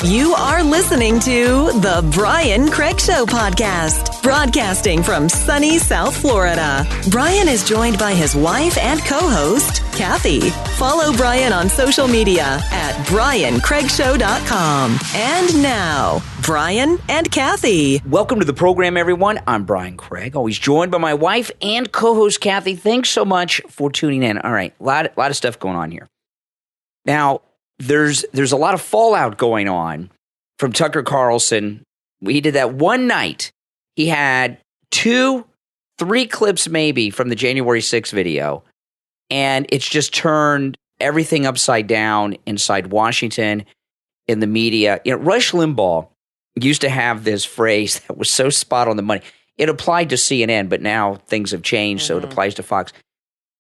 You are listening to The Brian Craig Show podcast, broadcasting from sunny South Florida. Brian is joined by his wife and co-host, Kathy. Follow Brian on social media at briancraigshow.com. And now, Brian and Kathy. Welcome to the program, everyone. I'm Brian Craig, always joined by my wife and co-host, Kathy. Thanks so much for tuning in. All right, a lot of stuff going on here. Now, there's a lot of fallout going on from Tucker Carlson. He did that one night. He had 3 clips maybe from the January 6th video, and it's just turned everything upside down inside Washington in the media. You know, Rush Limbaugh used to have this phrase that was so spot on the money. It applied to CNN, but now things have changed, so it applies to Fox.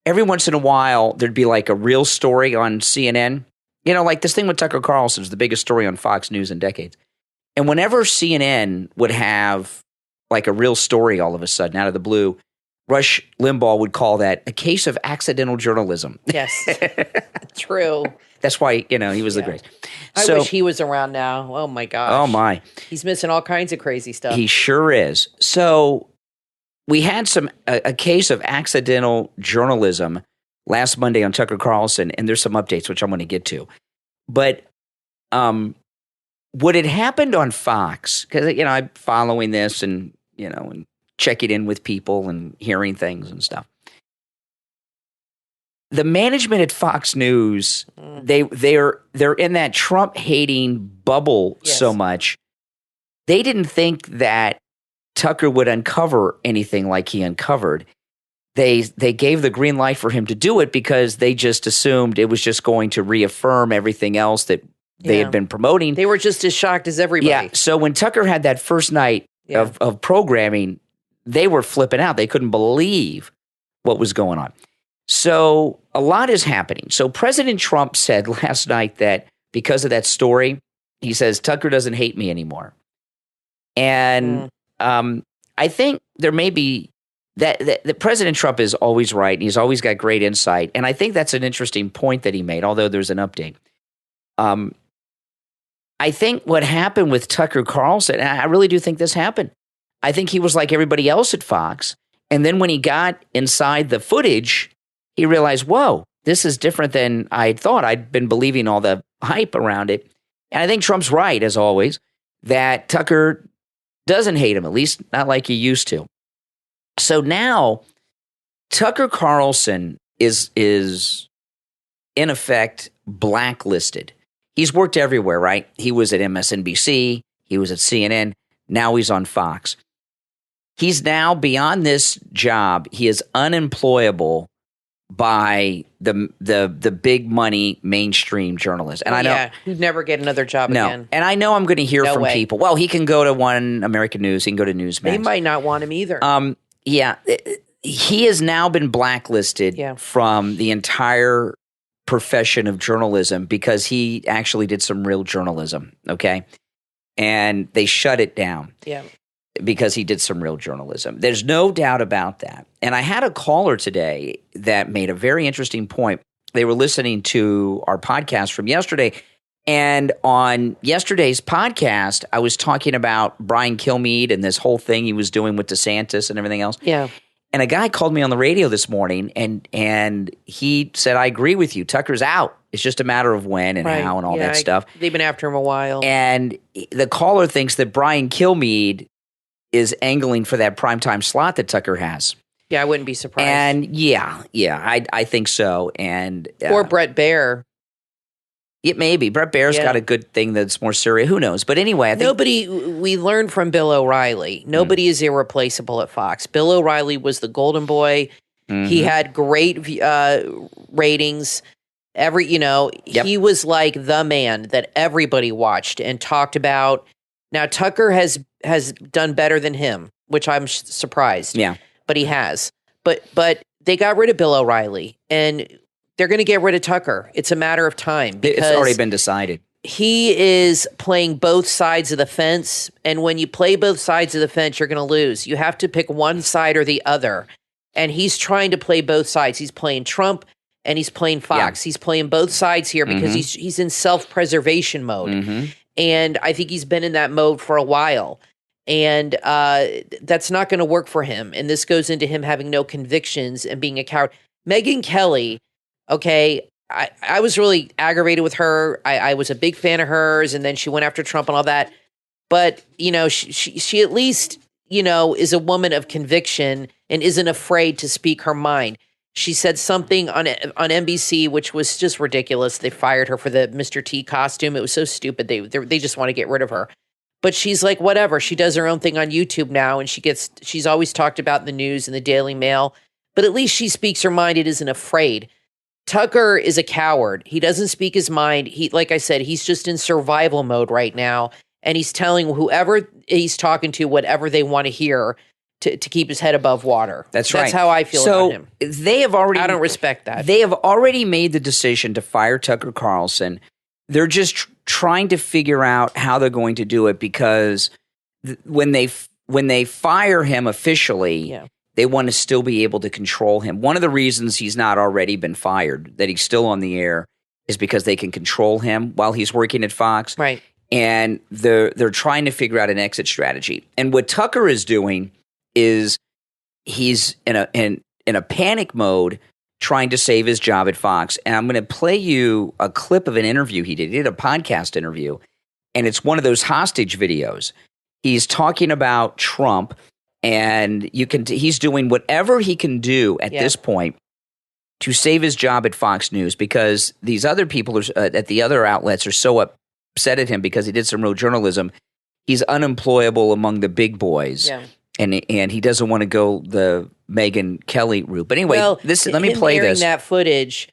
Every once in a while, there'd be like a real story on CNN. You know, like this thing with Tucker Carlson is the biggest story on Fox News in decades. And whenever CNN would have like a real story all of a sudden out of the blue, Rush Limbaugh would call that a case of accidental journalism. Yes, true. That's why, you know, he was the greatest. I wish he was around now. Oh, my gosh. Oh, my. He's missing all kinds of crazy stuff. He sure is. So we had a case of accidental journalism last Monday on Tucker Carlson, and there's some updates, which I'm going to get to. But what had happened on Fox, because, you know, I'm following this and, you know, and checking in with people and hearing things and stuff. The management at Fox News, they're in that Trump-hating bubble so much. They didn't think that Tucker would uncover anything like he uncovered. They gave the green light for him to do it because they just assumed it was just going to reaffirm everything else that they had been promoting. They were just as shocked as everybody. Yeah. So when Tucker had that first night of programming, they were flipping out. They couldn't believe what was going on. So a lot is happening. So President Trump said last night that because of that story, he says, Tucker doesn't hate me anymore. And I think there may be that President Trump is always right. And he's always got great insight. And I think that's an interesting point that he made, although there's an update. I think what happened with Tucker Carlson, and I really do think this happened. I think he was like everybody else at Fox. And then when he got inside the footage, he realized, whoa, this is different than I thought. I'd been believing all the hype around it. And I think Trump's right, as always, that Tucker doesn't hate him, at least not like he used to. So now Tucker Carlson is in effect blacklisted. He's worked everywhere, right? He was at MSNBC, he was at CNN, now he's on Fox. He's now beyond this job. He is unemployable by the big money mainstream journalists. And I know he'd never get another job again. And I know I'm going to hear from people. Well, he can go to One American News, he can go to Newsmax. They might not want him either. Yeah, he has now been blacklisted from the entire profession of journalism because he actually did some real journalism, okay? And they shut it down because he did some real journalism. There's no doubt about that. And I had a caller today that made a very interesting point. They were listening to our podcast from yesterday, and on yesterday's podcast, I was talking about Brian Kilmeade and this whole thing he was doing with DeSantis and everything else. Yeah. And a guy called me on the radio this morning, and he said, I agree with you. Tucker's out. It's just a matter of when and how and all that stuff. They've been after him a while. And the caller thinks that Brian Kilmeade is angling for that primetime slot that Tucker has. Yeah, I wouldn't be surprised. And I think so. And or Brett Baer. It may be. Brett Baer's got a good thing that's more serious. Who knows? But anyway, I think we learned from Bill O'Reilly. Nobody is irreplaceable at Fox. Bill O'Reilly was the golden boy. He had great ratings. He was like the man that everybody watched and talked about. Now Tucker has done better than him, which I'm surprised. Yeah, but he has. But they got rid of Bill O'Reilly, and they're going to get rid of Tucker. It's a matter of time. It's already been decided. He is playing both sides of the fence, and when you play both sides of the fence, you're going to lose. You have to pick one side or the other, and he's trying to play both sides. He's playing Trump, and he's playing Fox. He's playing both sides here because he's in self-preservation mode. And I think he's been in that mode for a while. And that's not going to work for him. And this goes into him having no convictions and being a coward. Megyn Kelly, okay, I was really aggravated with her. I was a big fan of hers, and then she went after Trump and all that. But, she at least, is a woman of conviction and isn't afraid to speak her mind. She said something on NBC, which was just ridiculous. They fired her for the Mr. T costume. It was so stupid. They just want to get rid of her. But she's like, whatever. She does her own thing on YouTube now, and she's always talked about in the news and the Daily Mail. But at least she speaks her mind. It isn't afraid. Tucker is a coward. He doesn't speak his mind. Like I said, he's just in survival mode right now. And he's telling whoever he's talking to whatever they want to hear to keep his head above water. That's right. That's how I feel about him. I don't respect that. They have already made the decision to fire Tucker Carlson. They're just trying to figure out how they're going to do it, because when they fire him officially, they want to still be able to control him. One of the reasons he's not already been fired, that he's still on the air, is because they can control him while he's working at Fox. Right. And they're trying to figure out an exit strategy. And what Tucker is doing is he's in a panic mode, trying to save his job at Fox. And I'm going to play you a clip of an interview he did. He did a podcast interview, and it's one of those hostage videos. He's talking about Trump, and he's doing whatever he can do at this point to save his job at Fox News, because these other people at the other outlets are so upset at him because he did some real journalism. He's unemployable among the big boys. Yeah. And he doesn't want to go the Megyn Kelly route. But anyway, let me play this. That footage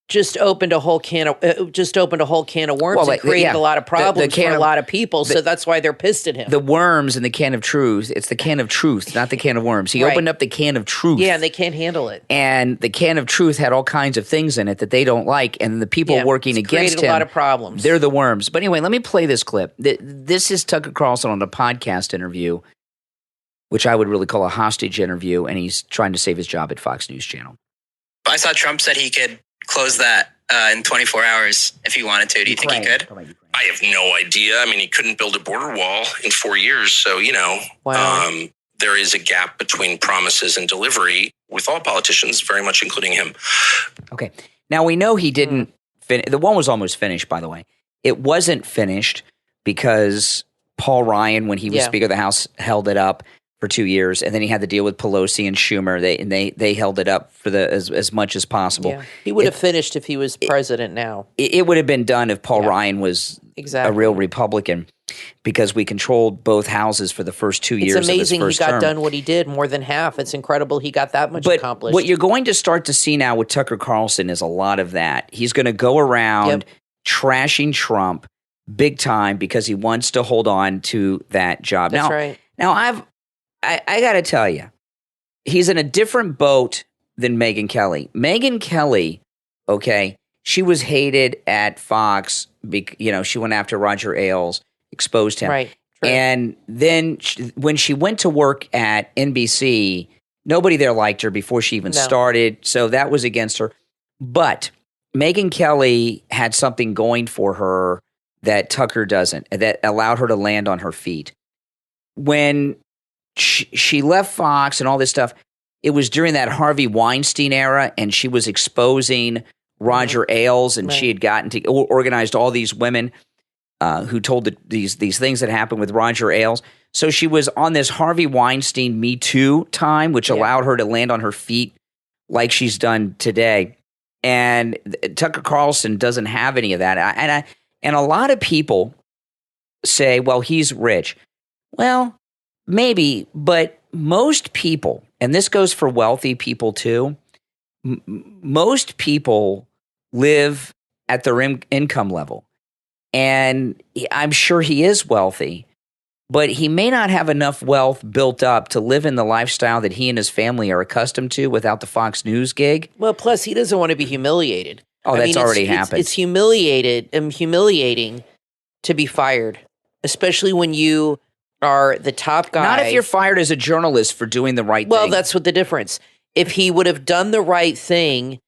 just opened a whole can of worms and created a lot of problems for a lot of people. So that's why they're pissed at him. The worms in the can of truth. It's the can of truth, not the can of worms. He opened up the can of truth. Yeah, and they can't handle it. And the can of truth had all kinds of things in it that they don't like. And the people working against him, created a lot of problems. They're the worms. But anyway, let me play this clip. This is Tucker Carlson on a podcast interview, which I would really call a hostage interview, and he's trying to save his job at Fox News Channel. I saw Trump said he could close that in 24 hours if he wanted to. Do you think he could? I have no idea. I mean, he couldn't build a border wall in 4 years. So, there is a gap between promises and delivery with all politicians, very much including him. Okay. Now, we know he didn't finish. The one was almost finished, by the way. It wasn't finished because Paul Ryan, when he was Speaker of the House, held it up for 2 years, and then he had to deal with Pelosi and Schumer. They held it up for as much as possible. Yeah. He would have finished if he was president now. It would have been done if Paul Ryan was a real Republican, because we controlled both houses for the first 2 years of his first term. It's amazing he got done what he did, more than half. It's incredible he got that much accomplished. What you're going to start to see now with Tucker Carlson is a lot of that. He's going to go around trashing Trump big time because he wants to hold on to that job. That's right. Now, I got to tell you, he's in a different boat than Megyn Kelly. Megyn Kelly, okay, she was hated at Fox. She went after Roger Ailes, exposed him. Right. True. And then when she went to work at NBC, nobody there liked her before she even started. So that was against her. But Megyn Kelly had something going for her that Tucker doesn't, that allowed her to land on her feet. When she left Fox and all this stuff, it was during that Harvey Weinstein era, and she was exposing Roger Ailes, and she had organized all these women who told these things that happened with Roger Ailes. So she was on this Harvey Weinstein Me Too time, which allowed her to land on her feet like she's done today. And Tucker Carlson doesn't have any of that. And a lot of people say, well, he's rich. Well, maybe, but most people, and this goes for wealthy people too, most people live at their income level. And I'm sure he is wealthy, but he may not have enough wealth built up to live in the lifestyle that he and his family are accustomed to without the Fox News gig. Well, plus he doesn't want to be humiliated. Oh, that's already happened. It's humiliating to be fired, especially when you are the top guy. Not if you're fired as a journalist for doing the right thing. Well, that's what the difference. If he would have done the right thing,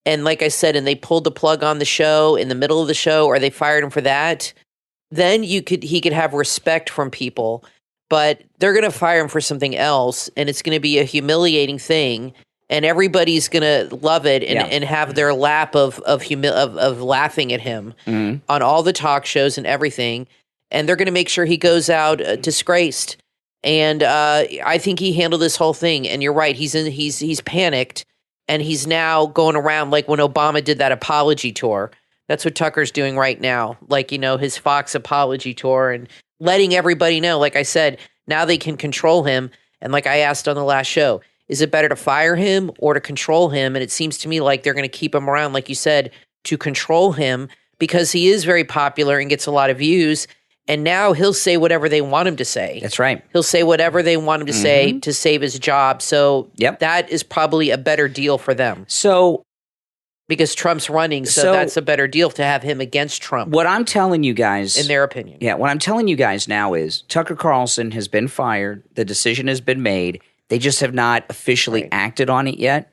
and like I said, and they pulled the plug on the show in the middle of the show, or they fired him for that, then he could have respect from people. But they're going to fire him for something else, and it's going to be a humiliating thing, and everybody's going to love it and have their lap of laughing at him on all the talk shows and everything, and they're going to make sure he goes out disgraced. And I think he handled this whole thing. And you're right, he's panicked, and he's now going around like when Obama did that apology tour. That's what Tucker's doing right now, like his Fox apology tour and letting everybody know, like I said, now they can control him. And like I asked on the last show, is it better to fire him or to control him? And it seems to me like they're going to keep him around, like you said, to control him because he is very popular and gets a lot of views. And now he'll say whatever they want him to say. That's right. He'll say whatever they want him to say to save his job. So that is probably a better deal for them. So because Trump's running, so that's a better deal to have him against Trump. What I'm telling you guys, in their opinion. Yeah, what I'm telling you guys now is Tucker Carlson has been fired. The decision has been made. They just have not officially acted on it yet.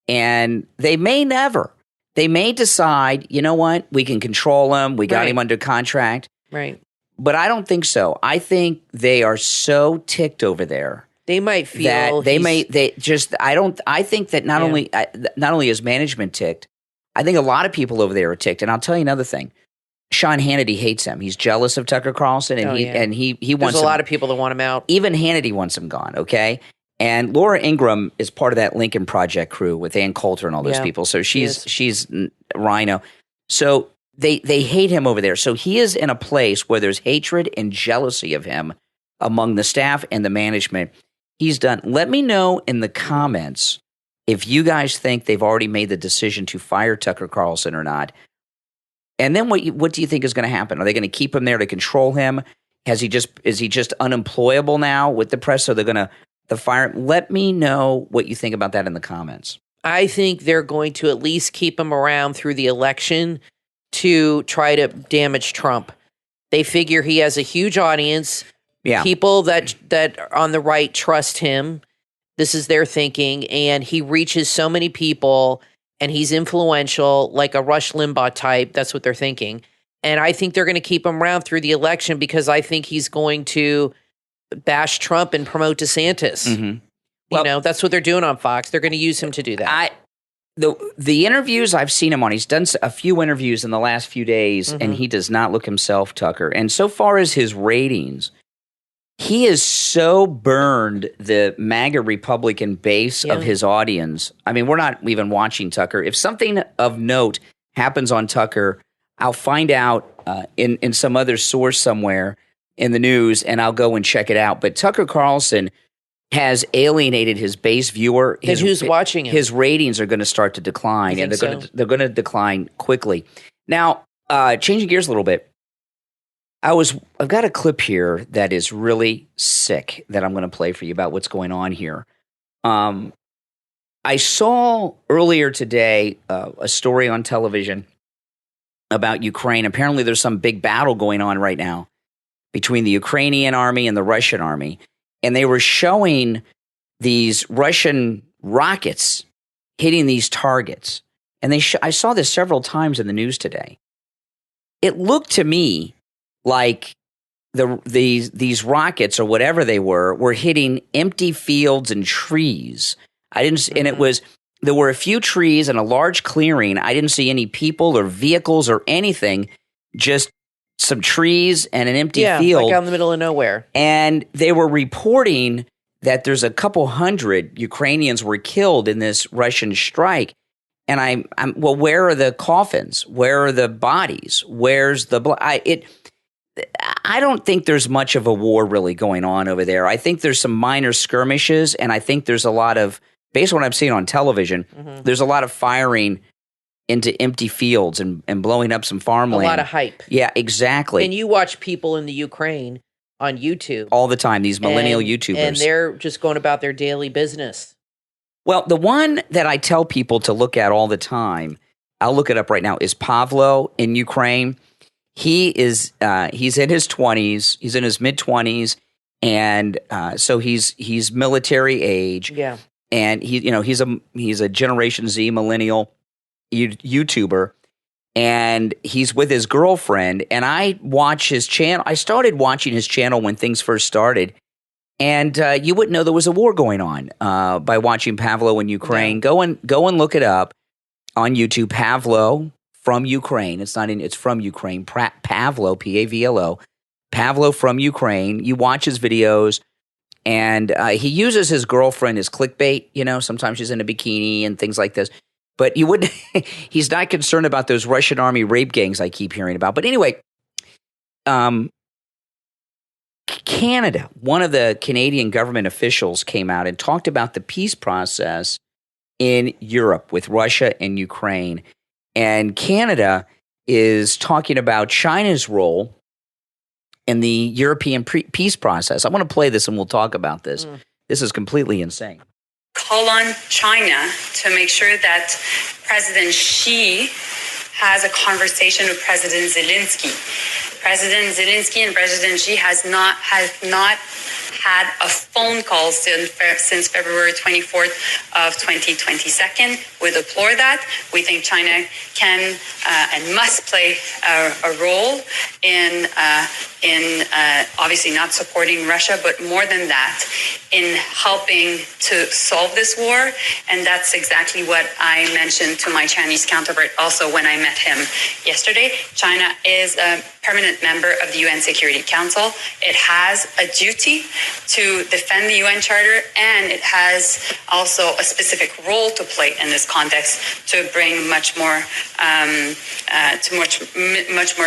And they may never. They may decide, you know what, we can control him. We got him under contract. Right. But I don't think so. I think they are so ticked over there. They might feel that I think that not only is management ticked, I think a lot of people over there are ticked. And I'll tell you another thing. Sean Hannity hates him. He's jealous of Tucker Carlson, and he wants. There's a lot of people that want him out. Even Hannity wants him gone. Okay, and Laura Ingraham is part of that Lincoln Project crew with Ann Coulter and all those people. So she's Rhino. So they hate him over there. So he is in a place where there's hatred and jealousy of him among the staff and the management. He's done. Let me know in the comments if you guys think they've already made the decision to fire Tucker Carlson or not. And then what do you think is going to happen? Are they going to keep him there to control him? Is he just unemployable now with the press? So they're going to fire him? Let me know what you think about that in the comments. I think they're going to at least keep him around through the election to try to damage Trump. They figure he has a huge audience. Yeah. People that on the right trust him. This is their thinking, and he reaches so many people, and he's influential, like a Rush Limbaugh type. That's what they're thinking. And I think they're going to keep him around through the election because I think he's going to bash Trump and promote DeSantis. Mm-hmm. Well, that's what they're doing on Fox. They're going to use him to do that. The interviews I've seen him on, he's done a few interviews in the last few days, and he does not look himself, Tucker. And so far as his ratings, he has so burned the MAGA Republican base of his audience. I mean, we're not even watching Tucker. If something of note happens on Tucker, I'll find out in some other source somewhere in the news, and I'll go and check it out. But Tucker Carlson has alienated his base viewer. Who's watching him? His ratings are going to start to decline, and they're going to decline quickly. Now, changing gears a little bit. I've got a clip here that is really sick that I'm going to play for you about what's going on here. I saw earlier today a story on television about Ukraine. Apparently there's some big battle going on right now between the Ukrainian army and the Russian army. And they were showing these Russian rockets hitting these targets. And I saw this several times in the news today. It looked to me like these rockets or whatever they were hitting empty fields and trees. And there were a few trees and a large clearing. I didn't see any people or vehicles or anything, just some trees and an empty field. Like out in the middle of nowhere. And they were reporting that there's a couple hundred Ukrainians were killed in this Russian strike. And I'm where are the coffins? Where are the bodies? Where's the blood? I don't think there's much of a war really going on over there. I think there's some minor skirmishes, and I think there's a lot of, based on what I've seen on television, there's a lot of firing into empty fields and blowing up some farmland. A lot of hype. Yeah, exactly. And you watch people in the Ukraine on YouTube. All the time, these millennial YouTubers. And they're just going about their daily business. Well, the one that I tell people to look at all the time, I'll look it up right now, is Pavlo in Ukraine. He's in his 20s. He's in his mid-20s, and so he's military age. Yeah, and he's a Generation Z millennial YouTuber, and he's with his girlfriend. And I watch his channel. I started watching his channel when things first started. And you wouldn't know there was a war going on by watching Pavlo in Ukraine. No. Go and look it up on YouTube. Pavlo from Ukraine. It's from Ukraine. Pavlo, Pavlo. Pavlo from Ukraine. You watch his videos, and he uses his girlfriend as clickbait. You know, sometimes she's in a bikini and things like this. But you wouldn't. He's not concerned about those Russian army rape gangs I keep hearing about. But anyway, Canada, one of the Canadian government officials came out and talked about the peace process in Europe with Russia and Ukraine. And Canada is talking about China's role in the European peace process. I want to play this and we'll talk about this. This is completely insane. Call on China to make sure that President Xi has a conversation with President Zelensky. President Zelensky and President Xi have not had a phone call since February 24th of 2022. We deplore that. We think China can and must play a role in obviously not supporting Russia, but more than that, in helping to solve this war. And that's exactly what I mentioned to my Chinese counterpart also when I met him yesterday. China is a permanent member of the UN Security Council. It has a duty to defend the UN Charter, and it has also a specific role to play in this context to bring much more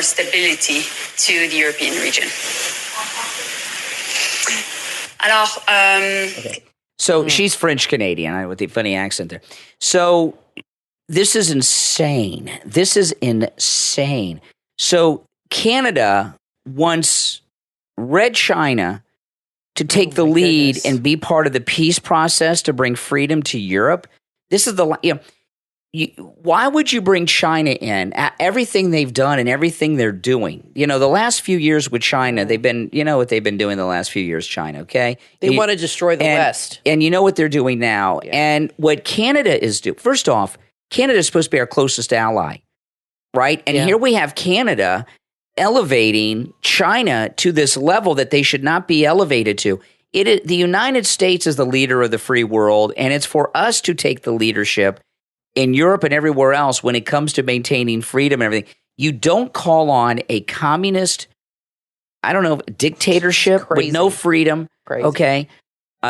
stability to the European region. Okay. So she's French Canadian with the funny accent there. So this is insane. This is insane. So Canada wants Red China to take the lead and be part of the peace process to bring freedom to Europe. This is why would you bring China in? Everything they've done and everything they're doing. You know, the last few years with China, they've been, you know what they've been doing the last few years, China, okay? They want to destroy the West. And you know what they're doing now. Yeah. And what Canada is doing, first off, Canada is supposed to be our closest ally, right? And here we have Canada elevating China to this level that they should not be elevated to. The United States is the leader of the free world, and it's for us to take the leadership in Europe and everywhere else when it comes to maintaining freedom and everything. You don't call on a communist, dictatorship with no freedom, okay?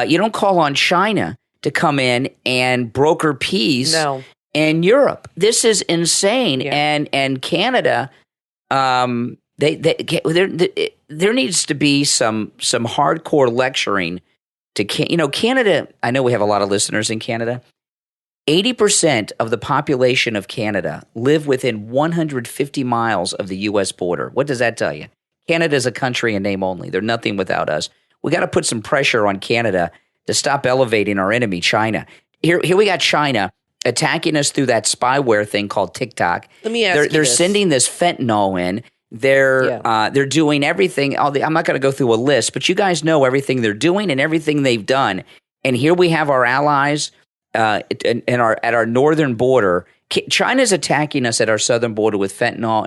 You don't call on China to come in and broker peace in Europe. This is insane. Yeah. And Canada, there needs to be some hardcore lecturing to Canada. I know we have a lot of listeners in Canada. 80% of the population of Canada live within 150 miles of the U.S. border. What does that tell you? Canada is a country in name only. They're nothing without us. We got to put some pressure on Canada to stop elevating our enemy, China. Here we got China attacking us through that spyware thing called TikTok. Let me ask you They're sending this fentanyl in. They're doing everything. I'm not going to go through a list, but you guys know everything they're doing and everything they've done. And here we have our allies at our northern border. China's attacking us at our southern border with fentanyl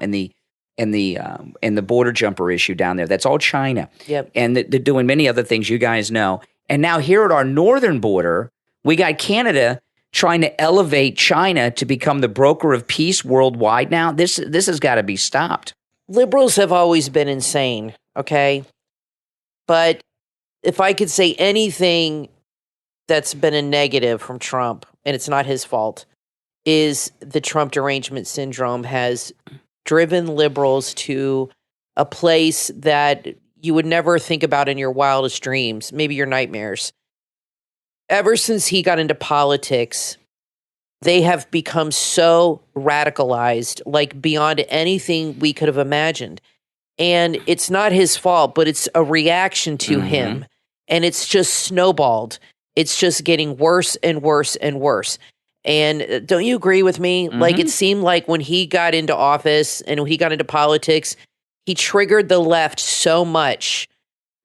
and the border jumper issue down there. That's all China. Yep. And they're doing many other things you guys know. And now here at our northern border, we got Canada trying to elevate China to become the broker of peace worldwide. Now this has got to be stopped. Liberals have always been insane, okay? But if I could say anything that's been a negative from Trump, and it's not his fault, is the Trump derangement syndrome has driven liberals to a place that you would never think about in your wildest dreams, maybe your nightmares. Ever since he got into politics, they have become so radicalized, like beyond anything we could have imagined. And it's not his fault, but it's a reaction to him. And it's just snowballed. It's just getting worse and worse and worse. And don't you agree with me? Like, it seemed like when he got into office and when he got into politics, he triggered the left so much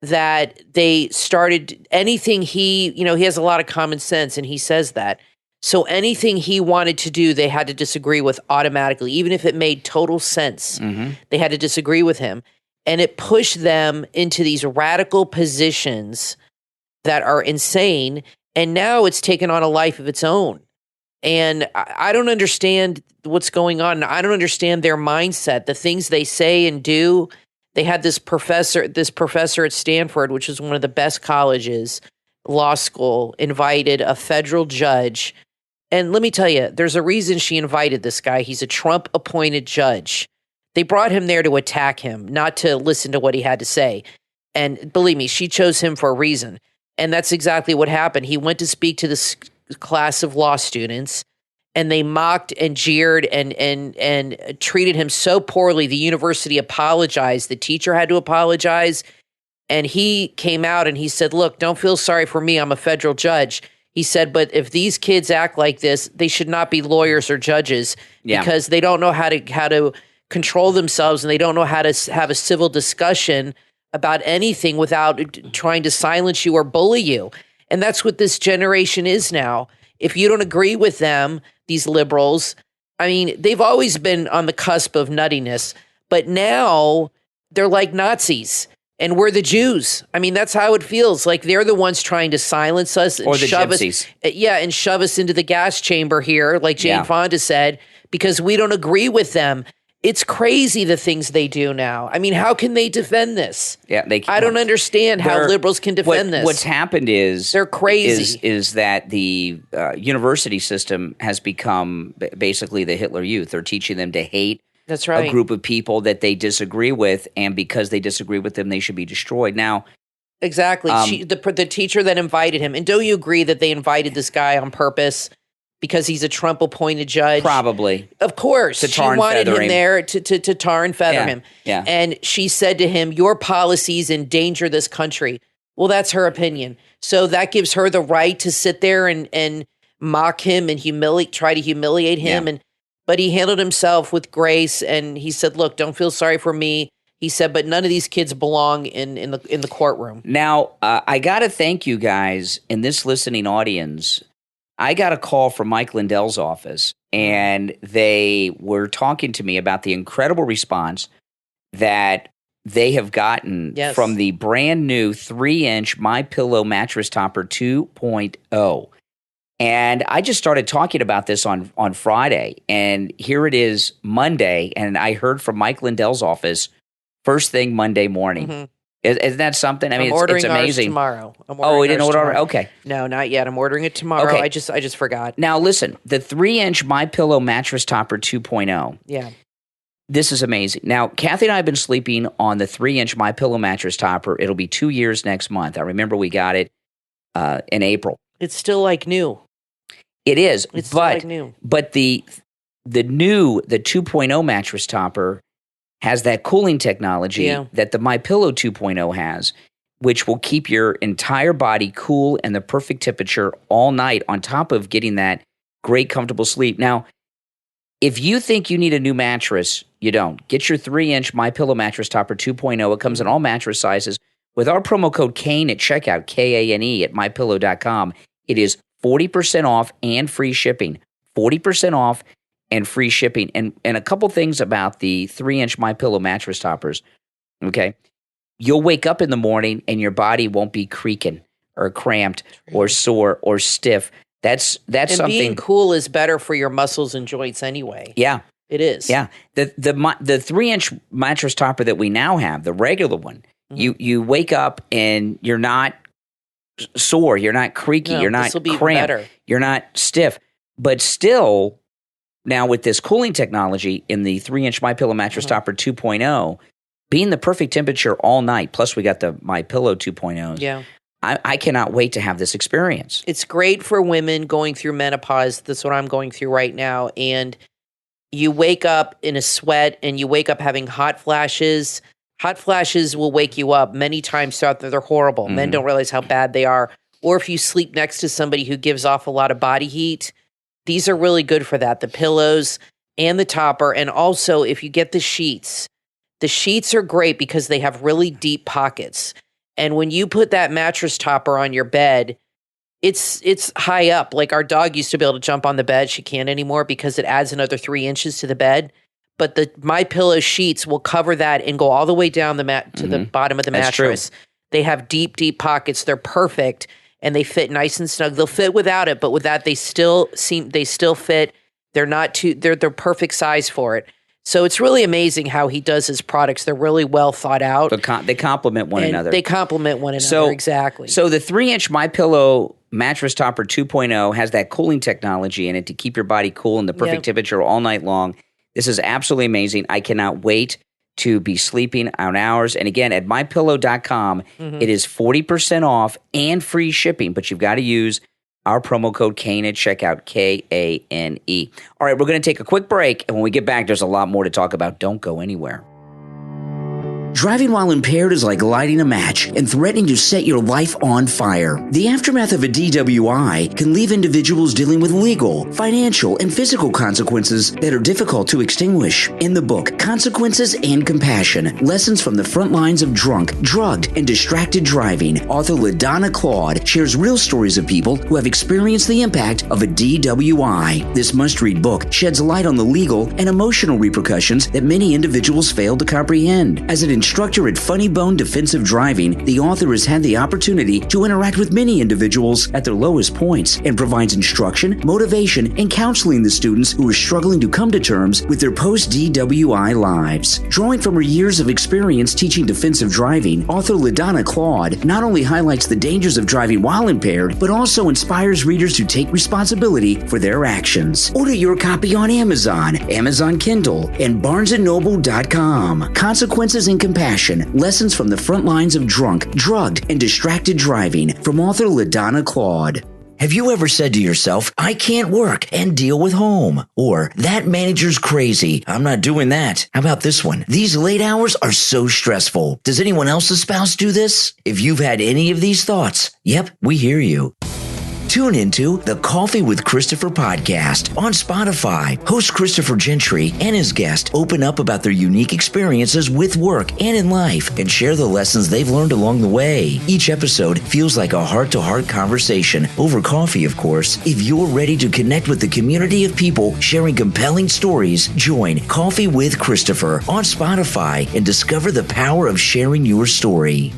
that they started anything he has a lot of common sense, and he says that. So anything he wanted to do, they had to disagree with automatically, even if it made total sense. They had to disagree with him. And it pushed them into these radical positions that are insane. And now it's taken on a life of its own. And I don't understand what's going on. I don't understand their mindset, the things they say and do. They had this professor at Stanford, which is one of the best colleges, law school, invited a federal judge. And let me tell you, there's a reason she invited this guy. He's a Trump-appointed judge. They brought him there to attack him, not to listen to what he had to say. And believe me, she chose him for a reason. And that's exactly what happened. He went to speak to this class of law students, and they mocked and jeered and treated him so poorly. The university apologized. The teacher had to apologize. And he came out and he said, look, don't feel sorry for me. I'm a federal judge. He said, but if these kids act like this, they should not be lawyers or judges because they don't know how to control themselves, and they don't know how to have a civil discussion about anything without trying to silence you or bully you. And that's what this generation is now. If you don't agree with them, these liberals, I mean, they've always been on the cusp of nuttiness, but now they're like Nazis. And we're the Jews. I mean, that's how it feels. Like they're the ones trying to silence us and or the shove gypsies. us, and shove us into the gas chamber here, like Jane Fonda said, because we don't agree with them. It's crazy the things they do now. I mean, how can they defend this? Yeah, they can't. I don't understand how liberals can defend this. What's happened is they're crazy. Is that the university system has become basically the Hitler Youth. They're teaching them to hate. That's right. A group of people that they disagree with, and because they disagree with them, they should be destroyed. Now, exactly. The teacher that invited him, and don't you agree that they invited this guy on purpose because he's a Trump-appointed judge? Probably. Of course. She wanted him there to tar and feather him. Yeah. And she said to him, your policies endanger this country. Well, that's her opinion. So that gives her the right to sit there and mock him and try to humiliate him. But he handled himself with grace, and he said, look, don't feel sorry for me. He said, but none of these kids belong in the courtroom. Now, I got to thank you guys in this listening audience. I got a call from Mike Lindell's office, and they were talking to me about the incredible response that they have gotten from the brand new 3-inch MyPillow mattress topper 2.0. And I just started talking about this on Friday, and here it is Monday, and I heard from Mike Lindell's office first thing Monday morning. Mm-hmm. Isn't that something? I mean, it's amazing. Tomorrow. We didn't order it? Okay. No, not yet. I'm ordering it tomorrow. Okay. I just forgot. Now, listen, the 3-inch MyPillow mattress topper 2.0. Yeah. This is amazing. Now, Kathy and I have been sleeping on the 3-inch MyPillow mattress topper. It'll be 2 years next month. I remember we got it in April. It's still like new. It is. It's still like new. But the 2.0 mattress topper has that cooling technology that the MyPillow 2.0 has, which will keep your entire body cool and the perfect temperature all night on top of getting that great comfortable sleep. Now, if you think you need a new mattress, you don't. Get your 3-inch MyPillow mattress topper 2.0. It comes in all mattress sizes. With our promo code KANE at checkout, KANE at MyPillow.com, it is 40% off and free shipping. 40% off and free shipping. And a couple things about the 3-inch MyPillow mattress toppers, okay? You'll wake up in the morning and your body won't be creaking or cramped or sore or stiff. That's something. Being cool is better for your muscles and joints anyway. Yeah. It is. Yeah. The 3-inch mattress topper that we now have, the regular one, you wake up and you're not sore, you're not creaky, you're not cramped, you're not stiff. But still, now with this cooling technology in the 3-inch MyPillow mattress topper 2.0, being the perfect temperature all night, plus we got the MyPillow 2.0s. Yeah. I cannot wait to have this experience. It's great for women going through menopause. That's what I'm going through right now. And you wake up in a sweat and you wake up having hot flashes. Hot flashes will wake you up many times throughout the They're horrible. Mm-hmm. Men don't realize how bad they are. Or if you sleep next to somebody who gives off a lot of body heat, these are really good for that. The pillows and the topper. And also, if you get the sheets are great because they have really deep pockets. And when you put that mattress topper on your bed, it's high up. Like our dog used to be able to jump on the bed. She can't anymore because it adds another 3 inches to the bed. But the My Pillow sheets will cover that and go all the way down the mat to the bottom of the mattress. They have deep, deep pockets. They're perfect, and they fit nice and snug. They'll fit without it, but with that, they still fit. They're not too. They're perfect size for it. So it's really amazing how he does his products. They're really well thought out. They complement one another. They complement one another, exactly. So the 3-inch MyPillow mattress topper 2.0 has that cooling technology in it to keep your body cool in the perfect temperature all night long. This is absolutely amazing. I cannot wait to be sleeping on hours. And again, at mypillow.com, it is 40% off and free shipping, but you've got to use our promo code Kane at checkout, Kane. All right, we're going to take a quick break, and when we get back, there's a lot more to talk about. Don't go anywhere. Driving while impaired is like lighting a match and threatening to set your life on fire. The aftermath of a DWI can leave individuals dealing with legal, financial, and physical consequences that are difficult to extinguish. In the book, Consequences and Compassion, Lessons from the Front Lines of Drunk, Drugged, and Distracted Driving, author LaDonna Claude shares real stories of people who have experienced the impact of a DWI. This must-read book sheds light on the legal and emotional repercussions that many individuals fail to comprehend. As an instructor at Funny Bone Defensive Driving, the author has had the opportunity to interact with many individuals at their lowest points and provides instruction, motivation, and counseling the students who are struggling to come to terms with their post-DWI lives. Drawing from her years of experience teaching defensive driving, author LaDonna Claude not only highlights the dangers of driving while impaired, but also inspires readers to take responsibility for their actions. Order your copy on Amazon, Amazon Kindle, and BarnesandNoble.com. Consequences and Compassion, Lessons from the Front Lines of Drunk, Drugged, and Distracted Driving, from author LaDonna Claude. Have you ever said to yourself, I can't work and deal with home? Or, that manager's crazy, I'm not doing that. How about this one? These late hours are so stressful. Does anyone else's spouse do this? If you've had any of these thoughts, yep, we hear you. Tune into the Coffee with Christopher podcast on Spotify. Host Christopher Gentry and his guest open up about their unique experiences with work and in life and share the lessons they've learned along the way. Each episode feels like a heart-to-heart conversation, over coffee, of course. If you're ready to connect with the community of people sharing compelling stories, join Coffee with Christopher on Spotify and discover the power of sharing your story.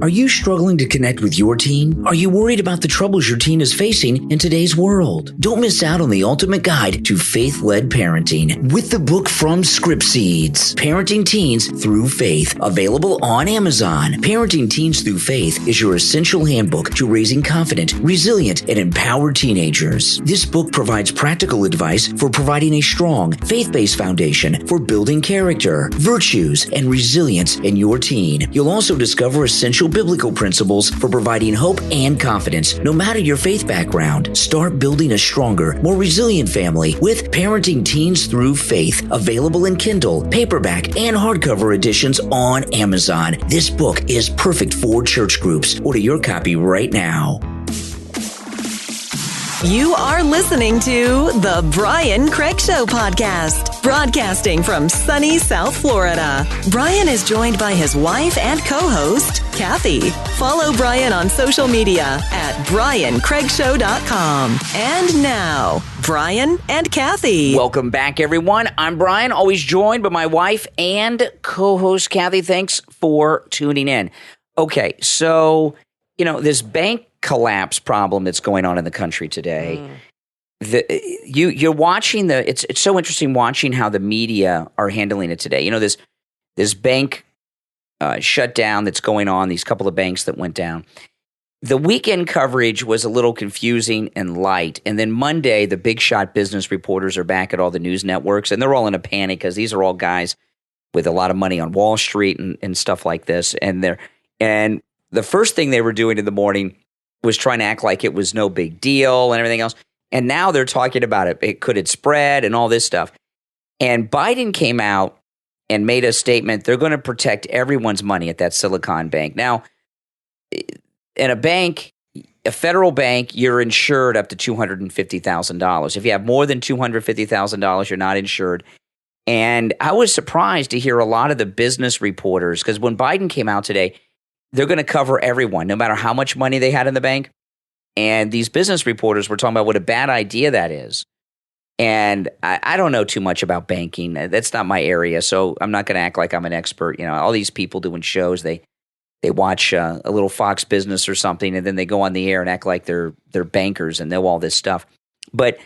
Are you struggling to connect with your teen? Are you worried about the troubles your teen is facing in today's world? Don't miss out on the ultimate guide to faith-led parenting with the book from Script Seeds, Parenting Teens Through Faith, available on Amazon. Parenting Teens Through Faith is your essential handbook to raising confident, resilient, and empowered teenagers. This book provides practical advice for providing a strong, faith-based foundation for building character, virtues, and resilience in your teen. You'll also discover essential biblical principles for providing hope and confidence, no matter your faith background. Start building a stronger, more resilient family with Parenting Teens Through Faith, available in Kindle, paperback, and hardcover editions on Amazon. This book is perfect for church groups. Order your copy right now. You are listening to the Brian Craig Show podcast, broadcasting from sunny South Florida. Brian is joined by his wife and co-host, Kathy. Follow Brian on social media at BrianCraigShow.com. And now, Brian and Kathy. Welcome back, everyone. I'm Brian, always joined by my wife and co-host, Kathy. Thanks for tuning in. Okay, so, this bank collapse problem that's going on in the country today. You're watching it's so interesting watching how the media are handling it today. This bank shutdown that's going on, these couple of banks that went down. The weekend coverage was a little confusing and light. And then Monday, the big shot business reporters are back at all the news networks, and they're all in a panic because these are all guys with a lot of money on Wall Street and stuff like this. And the first thing they were doing in the morning was trying to act like it was no big deal and everything else. And now they're talking about it. Could it spread and all this stuff? And Biden came out and made a statement. They're going to protect everyone's money at that Silicon Bank. Now, in a bank, a federal bank, you're insured up to $250,000. If you have more than $250,000, you're not insured. And I was surprised to hear a lot of the business reporters, because when Biden came out today, they're going to cover everyone, no matter how much money they had in the bank. And these business reporters were talking about what a bad idea that is. And I don't know too much about banking. That's not my area, so I'm not going to act like I'm an expert. You know, all these people doing shows, they watch a little Fox Business or something, and then they go on the air and act like they're bankers and know all this stuff. But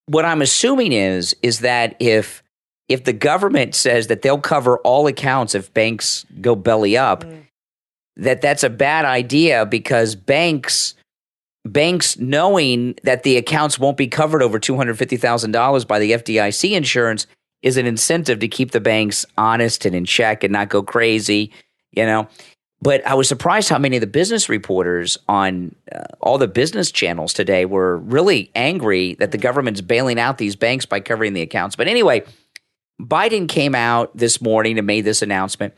what I'm assuming is that if the government says that they'll cover all accounts if banks go belly up, that's a bad idea, because banks knowing that the accounts won't be covered over $250,000 by the FDIC insurance is an incentive to keep the banks honest and in check and not go crazy, you know. But I was surprised how many of the business reporters on all the business channels today were really angry that the government's bailing out these banks by covering the accounts. But anyway, Biden came out this morning and made this announcement.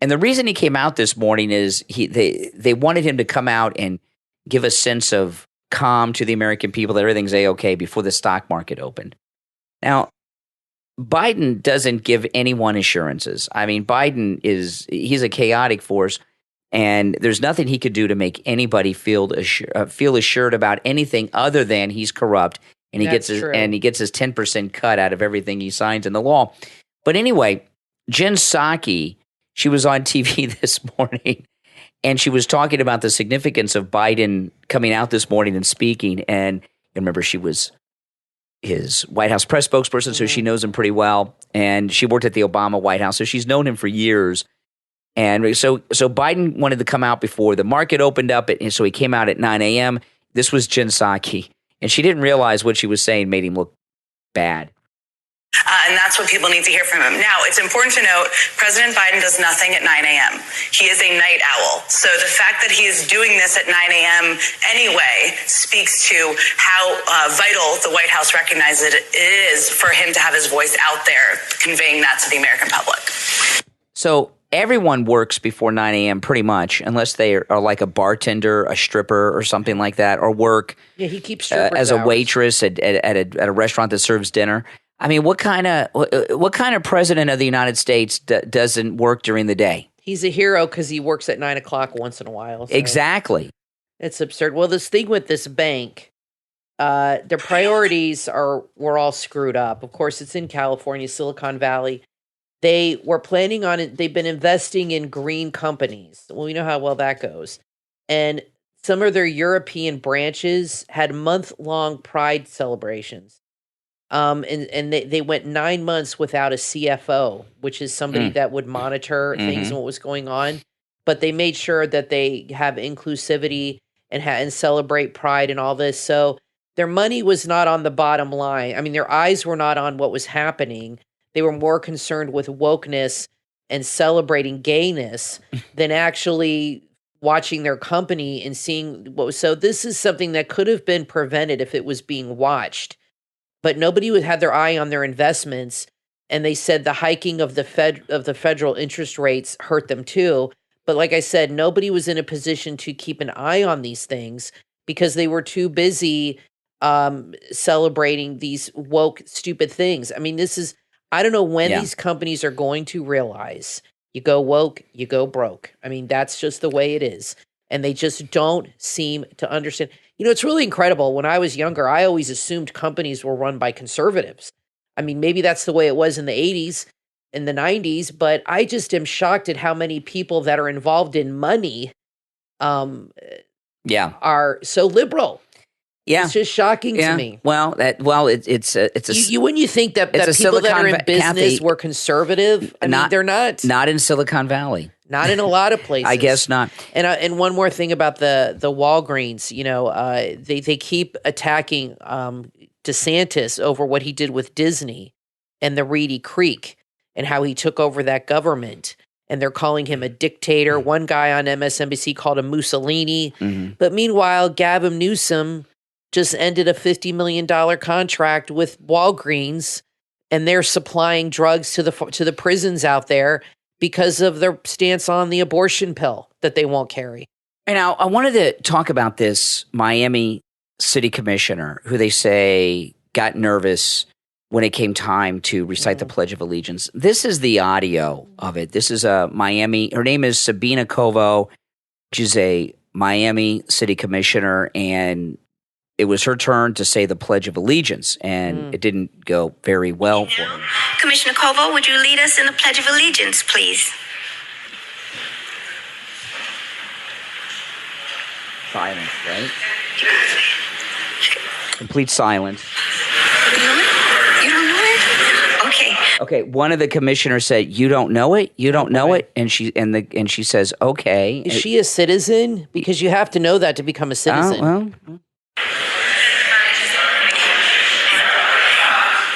And the reason he came out this morning is they wanted him to come out and give a sense of calm to the American people that everything's A-okay before the stock market opened. Now, Biden doesn't give anyone assurances. I mean, he's a chaotic force, and there's nothing he could do to make anybody feel assured about anything other than he's corrupt, and he gets his 10% cut out of everything he signs in the law. But anyway, Jen Psaki, she was on TV this morning, and she was talking about the significance of Biden coming out this morning and speaking. And remember, she was his White House press spokesperson, so she knows him pretty well. And she worked at the Obama White House, so she's known him for years. And so Biden wanted to come out before the market opened up, and so he came out at 9 a.m. This was Jen Psaki, and she didn't realize what she was saying made him look bad. And that's what people need to hear from him. Now, it's important to note, President Biden does nothing at 9 a.m. He is a night owl. So the fact that he is doing this at 9 a.m. anyway speaks to how vital the White House recognizes it is for him to have his voice out there, conveying that to the American public. So everyone works before 9 a.m. pretty much, unless they are like a bartender, a stripper, or something like that, or work he keeps as a waitress at a restaurant that serves dinner. I mean, what kind of president of the United States doesn't work during the day? He's a hero because he works at 9 o'clock once in a while. So exactly. It's absurd. Well, this thing with this bank, their priorities were all screwed up. Of course, it's in California, Silicon Valley. They were planning on it. They've been investing in green companies. Well, we know how well that goes. And some of their European branches had month-long Pride celebrations. And they went 9 months without a CFO, which is somebody that would monitor things and what was going on. But they made sure that they have inclusivity and celebrate Pride and all this. So their money was not on the bottom line. I mean, their eyes were not on what was happening. They were more concerned with wokeness and celebrating gayness than actually watching their company and seeing what was. So this is something that could have been prevented if it was being watched. But nobody would have their eye on their investments, and they said the hiking of the federal interest rates hurt them too. But like I said, nobody was in a position to keep an eye on these things because they were too busy celebrating these woke, stupid things. I mean, I don't know when these companies are going to realize you go woke, you go broke. I mean, that's just the way it is. And they just don't seem to understand. You know, it's really incredible. When I was younger, I always assumed companies were run by conservatives. I mean, maybe that's the way it was in the 80s, in the 90s, but I just am shocked at how many people that are involved in money are so liberal. Yeah. It's just shocking to me. Well, it's when you think that people that are in business were conservative, I mean, they're not. Not in Silicon Valley. Not in a lot of places. I guess not. And one more thing about the Walgreens, you know, they keep attacking DeSantis over what he did with Disney and the Reedy Creek and how he took over that government. And they're calling him a dictator. One guy on MSNBC called him Mussolini. But meanwhile, Gavin Newsom just ended a $50 million contract with Walgreens, and they're supplying drugs to the prisons out there because of their stance on the abortion pill that they won't carry. And now I wanted to talk about this Miami city commissioner who they say got nervous when it came time to recite the Pledge of Allegiance. This is the audio of it. This is a Miami. Her name is Sabina Covo, which is a Miami city commissioner, and it was her turn to say the Pledge of Allegiance, and it didn't go very well for her. Commissioner Koval, would you lead us in the Pledge of Allegiance, please? Silence, right? Complete silence. You know it? You don't know it? Okay. Okay, one of the commissioners said, "You don't know it? You don't know it?" And she says, "Okay." Is she a citizen? Because you have to know that to become a citizen. Well,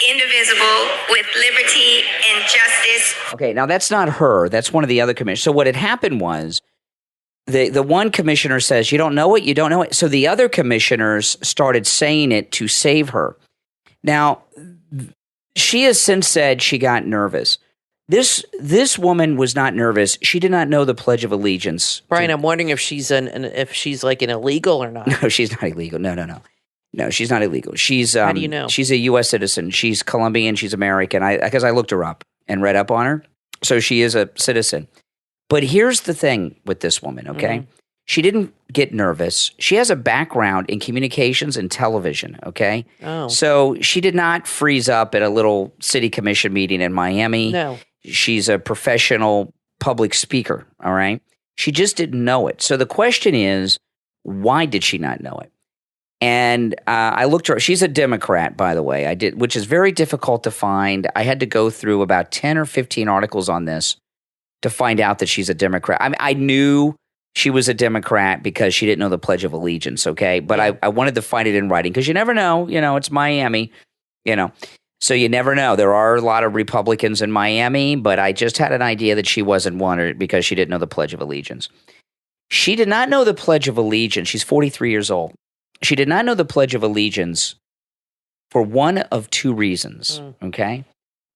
Indivisible, with liberty and justice. okay, now that's not her. That's one of the other commissioners. So what had happened was the one commissioner says, "You don't know it? You don't know it?" So the other commissioners started saying it to save her. Now, she has since said she got nervous. This woman was not nervous. She did not know the Pledge of Allegiance. Brian, I'm wondering if she's like an illegal or not. No, she's not illegal. No, she's not illegal. She's How do you know? She's a U.S. citizen. She's Colombian. She's American. Because I looked her up and read up on her. So she is a citizen. But here's the thing with this woman, okay? She didn't get nervous. She has a background in communications and television, okay? Oh. So she did not freeze up at a little city commission meeting in Miami. No. She's a professional public speaker, all right? She just didn't know it. So the question is, why did she not know it? And I looked her. She's a Democrat, by the way. I did, which is very difficult to find. I had to go through about 10 or 15 articles on this to find out that she's a Democrat. I knew she was a Democrat because she didn't know the Pledge of Allegiance, okay? But I wanted to find it in writing because you never know. It's Miami, So you never know. There are a lot of Republicans in Miami, but I just had an idea that she wasn't one because she didn't know the Pledge of Allegiance. She did not know the Pledge of Allegiance. She's 43 years old. She did not know the Pledge of Allegiance for one of two reasons, okay?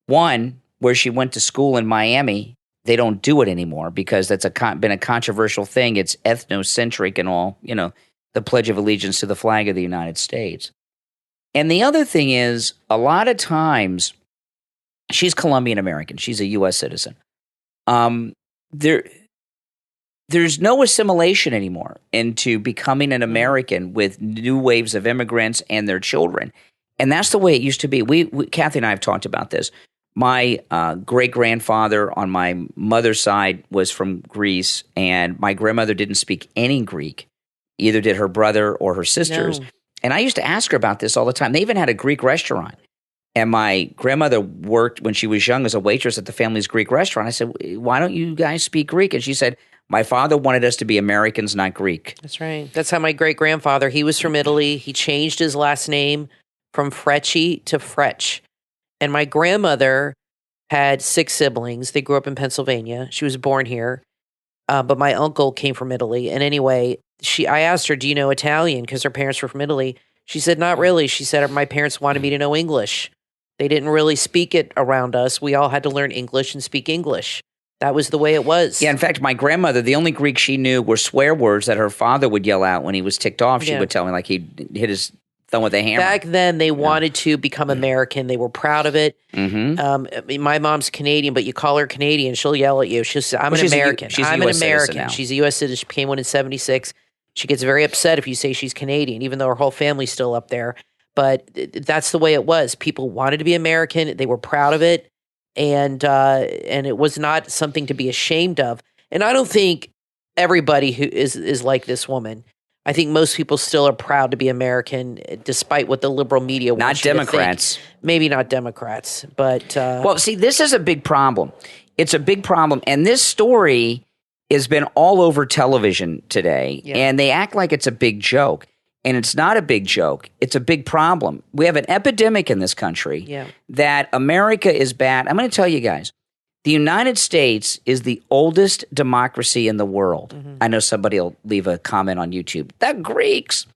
One, where she went to school in Miami, they don't do it anymore because that's been a controversial thing. It's ethnocentric and all, the Pledge of Allegiance to the flag of the United States. And the other thing is, a lot of times, she's Colombian American. She's a U.S. citizen. There's no assimilation anymore into becoming an American with new waves of immigrants and their children. And that's the way it used to be. We Kathy and I have talked about this. My great-grandfather on my mother's side was from Greece, and my grandmother didn't speak any Greek. Either did her brother or her sisters. No. And I used to ask her about this all the time. They even had a Greek restaurant. And my grandmother worked when she was young as a waitress at the family's Greek restaurant. I said, "Why don't you guys speak Greek?" And she said, "My father wanted us to be Americans, not Greek." That's right. That's how my great-grandfather, he was from Italy. He changed his last name from Frecci to Fretch. And my grandmother had 6 siblings. They grew up in Pennsylvania. She was born here. But my uncle came from Italy. And anyway, I asked her, "Do you know Italian?" Because her parents were from Italy. She said, "Not really." She said, "My parents wanted me to know English. They didn't really speak it around us. We all had to learn English and speak English." That was the way it was. Yeah, in fact, my grandmother, the only Greek she knew were swear words that her father would yell out when he was ticked off. She would tell me like he hit his thumb with a hammer. Back then, they wanted to become American. They were proud of it. My mom's Canadian, but you call her Canadian, she'll yell at you. She'll say, I'm an American. I'm an American. She's a U.S. citizen. She became one in 1976. She gets very upset if you say she's Canadian, even though her whole family's still up there. But that's the way it was. People wanted to be American. They were proud of it. And it was not something to be ashamed of. And I don't think everybody who is like this woman. I think most people still are proud to be American, despite what the liberal media wants you to think. Not Democrats. Maybe not Democrats, but well, see, this is a big problem. It's a big problem, and this story has been all over television today, and they act like it's a big joke. And it's not a big joke. It's a big problem. We have an epidemic in this country that America is bad. I'm going to tell you guys, the United States is the oldest democracy in the world. I know somebody will leave a comment on YouTube. The Greeks.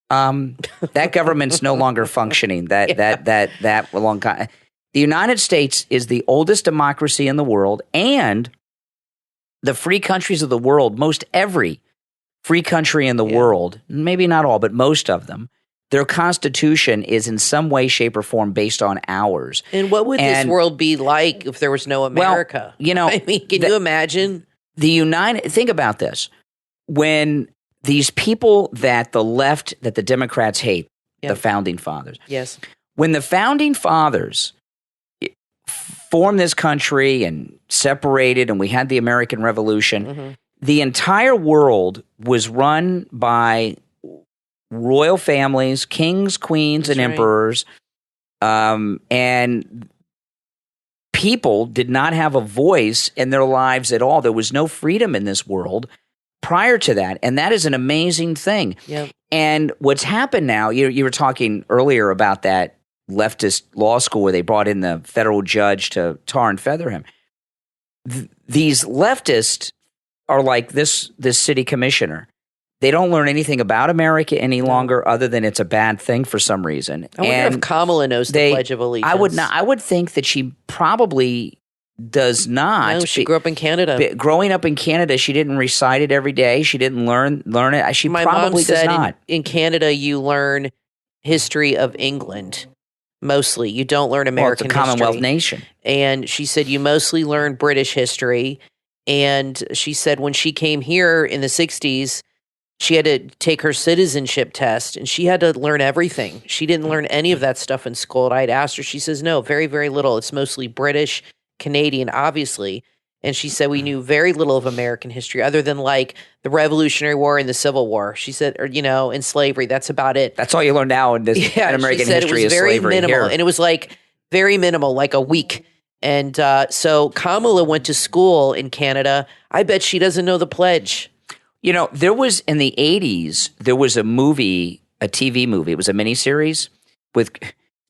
That government's no longer functioning. The United States is the oldest democracy in the world, and the free countries of the world, most every free country in the world, maybe not all, but most of them, their constitution is in some way, shape, or form based on ours. And what would this world be like if there was no America? Well, I mean, can you imagine? Think about this. When these people that the Democrats hate, the founding fathers. Yes. When the founding fathers formed this country and separated, and we had the American Revolution, the entire world was run by royal families, kings, queens, and emperors, and people did not have a voice in their lives at all. There was no freedom in this world prior to that, and that is an amazing thing. Yep. And what's happened now, you were talking earlier about that leftist law school where they brought in the federal judge to tar and feather him. These leftists are like this city commissioner. They don't learn anything about America any longer, other than it's a bad thing for some reason. I wonder if Kamala knows the Pledge of Allegiance. I would not. I would think that she probably does not. No, she grew up in Canada. Growing up in Canada, she didn't recite it every day. She didn't learn it. She My probably mom said does not. In Canada, you learn history of England. Mostly. You don't learn American history. It's a Commonwealth history. nation. And she said you mostly learn British history. And she said when she came here in the 60s, she had to take her citizenship test, and she had to learn everything. She didn't learn any of that stuff in school. And I'd asked her, she says, no, very, very little. It's mostly British, Canadian, obviously. And she said we knew very little of American history other than like the Revolutionary War and the Civil War. She said, or, and slavery. That's about it. That's all you learn now in, in American history is very slavery. Minimal. Here. And it was like very minimal, like a week. And so Kamala went to school in Canada. I bet she doesn't know the pledge. There was in the 80s, there was a movie, a TV movie. It was a miniseries with,